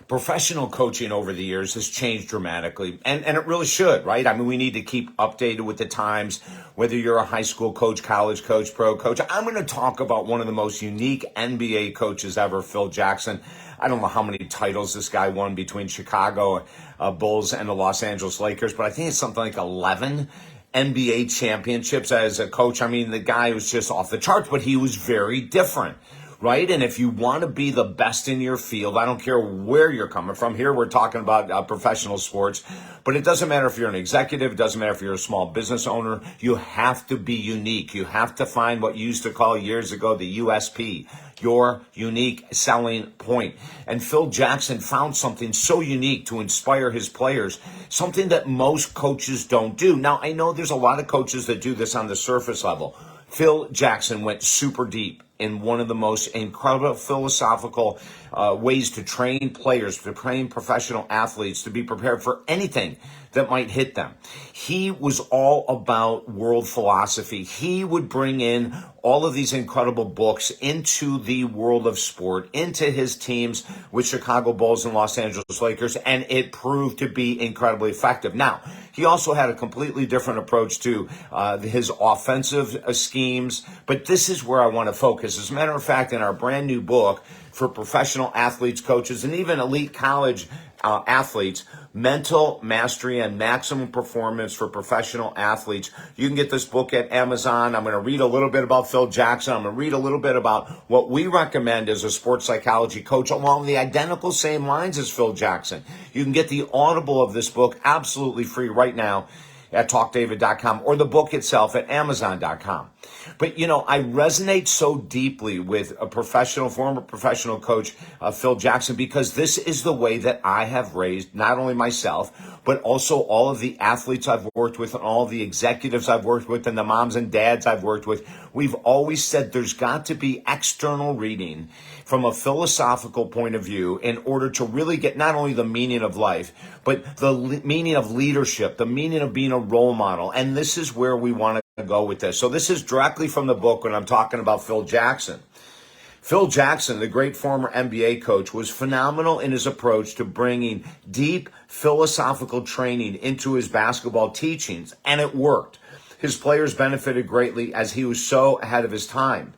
Professional coaching over the years has changed dramatically, and it really should, right? I mean, we need to keep updated with the times, whether you're a high school coach, college coach, pro coach. I'm going to talk about one of the most unique NBA coaches ever, Phil Jackson. I don't know how many titles this guy won between Chicago Bulls and the Los Angeles Lakers, but I think it's something like 11 NBA championships as a coach. I mean, the guy was just off the charts, but he was very different. Right? And if you want to be the best in your field, I don't care where you're coming from. Here we're talking about professional sports, but it doesn't matter if you're an executive. It doesn't matter if you're a small business owner. You have to be unique. You have to find what you used to call years ago the USP, your unique selling point. And Phil Jackson found something so unique to inspire his players, something that most coaches don't do. Now, I know there's a lot of coaches that do this on the surface level. Phil Jackson went super deep in one of the most incredible philosophical ways to train players, to train professional athletes, to be prepared for anything that might hit them. He was all about world philosophy. He would bring in all of these incredible books into the world of sport, into his teams with Chicago Bulls and Los Angeles Lakers, and it proved to be incredibly effective. Now, he also had a completely different approach to his offensive schemes, but this is where I want to focus. As a matter of fact, in our brand new book for professional athletes, coaches, and even elite college athletes, Mental Mastery and Maximum Performance for Professional Athletes. You can get this book at Amazon. I'm going to read a little bit about Phil Jackson. I'm going to read a little bit about what we recommend as a sports psychology coach along the identical same lines as Phil Jackson. You can get the Audible of this book absolutely free right now at talkdavid.com or the book itself at amazon.com. But, you know, I resonate so deeply with a former professional coach, Phil Jackson, because this is the way that I have raised not only myself, but also all of the athletes I've worked with and all the executives I've worked with and the moms and dads I've worked with. We've always said there's got to be external reading from a philosophical point of view in order to really get not only the meaning of life, but the meaning of leadership, the meaning of being a role model. And this is where we want to go with this. So this is directly from the book when I'm talking about Phil Jackson. Phil Jackson, the great former NBA coach, was phenomenal in his approach to bringing deep philosophical training into his basketball teachings, and it worked. His players benefited greatly as he was so ahead of his time.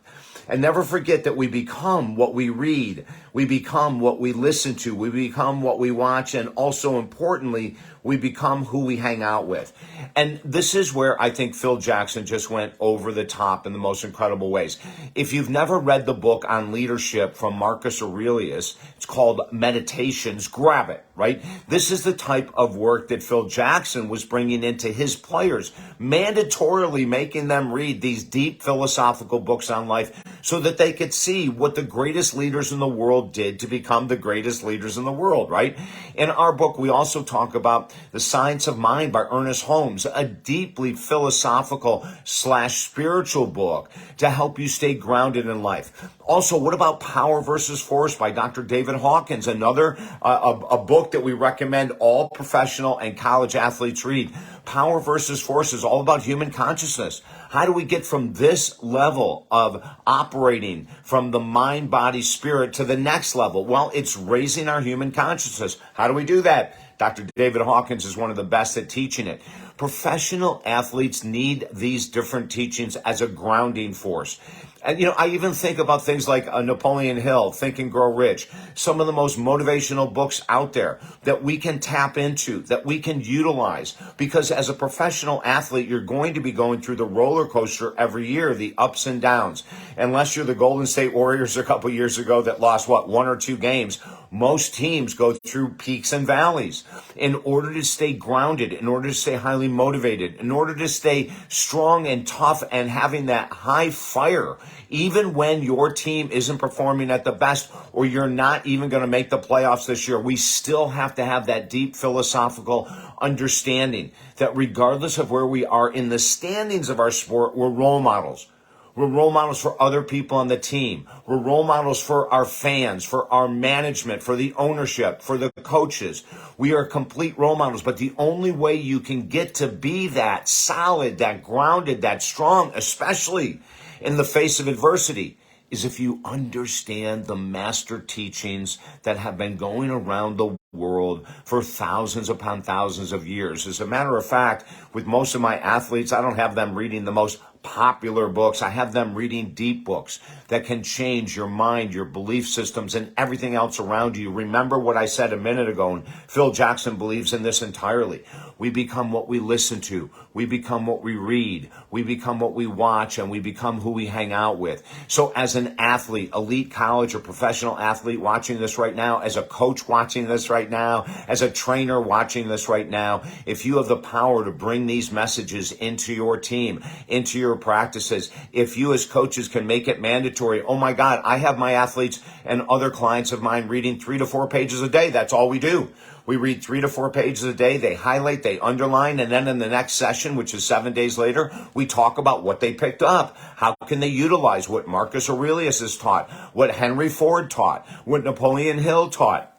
And never forget that we become what we read. We become what we listen to. We become what we watch. And also importantly, we become who we hang out with. And this is where I think Phil Jackson just went over the top in the most incredible ways. If you've never read the book on leadership from Marcus Aurelius, it's called Meditations, grab it, right? This is the type of work that Phil Jackson was bringing into his players, mandatorily making them read these deep philosophical books on life so that they could see what the greatest leaders in the world did to become the greatest leaders in the world, right? In our book, we also talk about The Science of Mind by Ernest Holmes, a deeply philosophical / spiritual book to help you stay grounded in life. Also, what about Power versus Force by Dr. David Hawkins, another a book that we recommend all professional and college athletes read. Power versus Force is all about human consciousness. How do we get from this level of operating from the mind, body, spirit to the next level? Well, it's raising our human consciousness. How do we do that? Dr. David Hawkins is one of the best at teaching it. Professional athletes need these different teachings as a grounding force. And, you know, I even think about things like Napoleon Hill, Think and Grow Rich, some of the most motivational books out there that we can tap into, that we can utilize. Because as a professional athlete, you're going to be going through the roller coaster every year, the ups and downs. Unless you're the Golden State Warriors a couple years ago that lost, 1 or 2 games, most teams go through peaks and valleys. In order to stay grounded, in order to stay highly motivated, in order to stay strong and tough and having that high fire, even when your team isn't performing at the best or you're not even going to make the playoffs this year, we still have to have that deep philosophical understanding that regardless of where we are in the standings of our sport, we're role models. We're role models for other people on the team. We're role models for our fans, for our management, for the ownership, for the coaches. We are complete role models, but the only way you can get to be that solid, that grounded, that strong, especially in the face of adversity, is if you understand the master teachings that have been going around the world for thousands upon thousands of years. As a matter of fact, with most of my athletes, I don't have them reading the most popular books. I have them reading deep books that can change your mind, your belief systems, and everything else around you. Remember what I said a minute ago, and Phil Jackson believes in this entirely. We become what we listen to. We become what we read. We become what we watch, and we become who we hang out with. So as an athlete, elite college or professional athlete watching this right now, as a coach watching this right now, as a trainer watching this right now, if you have the power to bring these messages into your team, into your practices, if you as coaches can make it mandatory, oh my God, I have my athletes and other clients of mine reading 3 to 4 pages a day. That's all we do. We read 3 to 4 pages a day. They highlight, they underline, and then in the next session, which is 7 days later, we talk about what they picked up. How can they utilize what Marcus Aurelius has taught, what Henry Ford taught, what Napoleon Hill taught.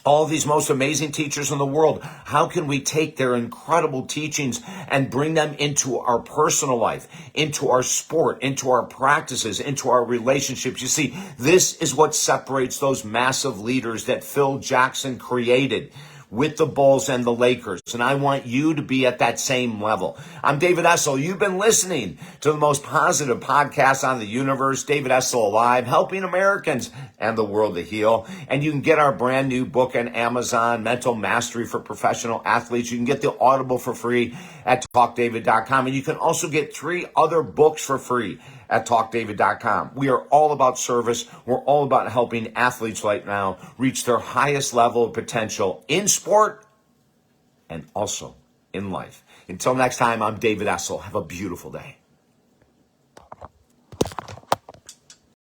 All these most amazing teachers in the world. How can we take their incredible teachings and bring them into our personal life, into our sport, into our practices, into our relationships? You see, this is what separates those massive leaders that Phil Jackson created with the Bulls and the Lakers. And I want you to be at that same level. I'm David Essel. You've been listening to the most positive podcast on the universe, David Essel Alive, helping Americans and the world to heal. And you can get our brand new book on Amazon, Mental Mastery for Professional Athletes. You can get the Audible for free at talkdavid.com. And you can also get 3 other books for free at talkdavid.com. We are all about service. We're all about helping athletes right now reach their highest level of potential in sport and also in life. Until next time, I'm David Essel. Have a beautiful day.